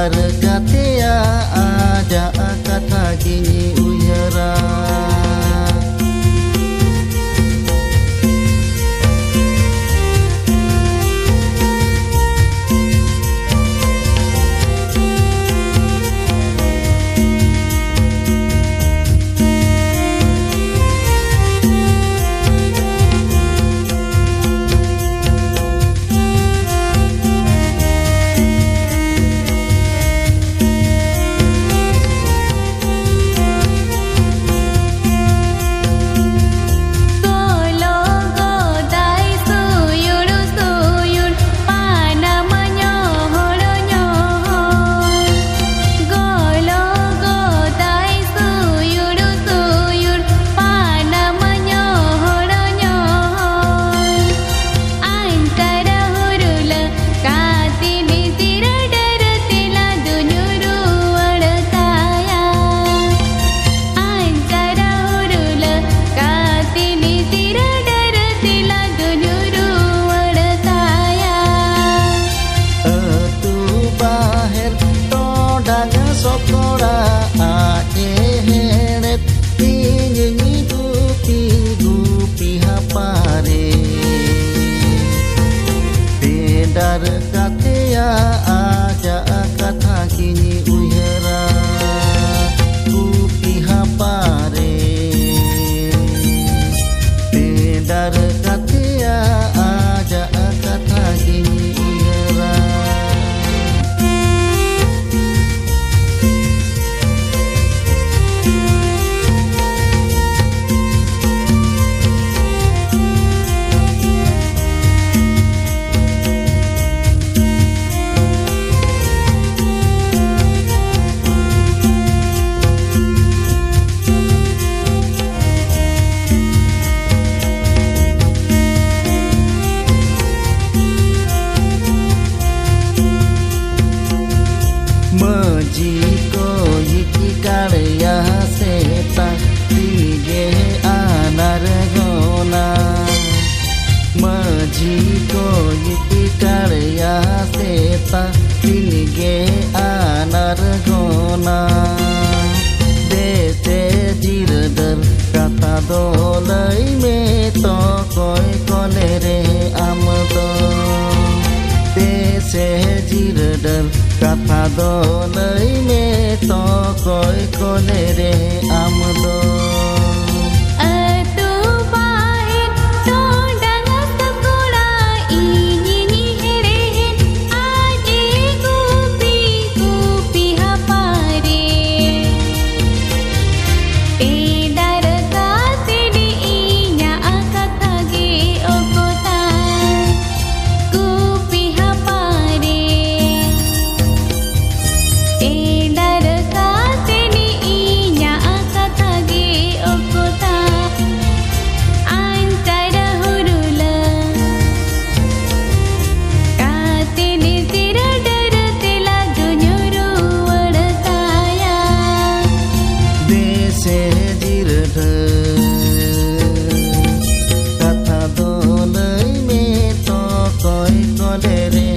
Dar katea ada kata kini uyara Sokora heret tinyi gupi hapare Dar katea aja kata kini uyara gupi hapare Dar katea aja kata kini uyara Majiko yiki karya seta tige anar gona Majiko yiki karya seta tige anar gona Dete jirdar kata dolai me to koi konere amdo Dese jirdar kata dolai me to koi konere amdo Kata dolai me to koi konere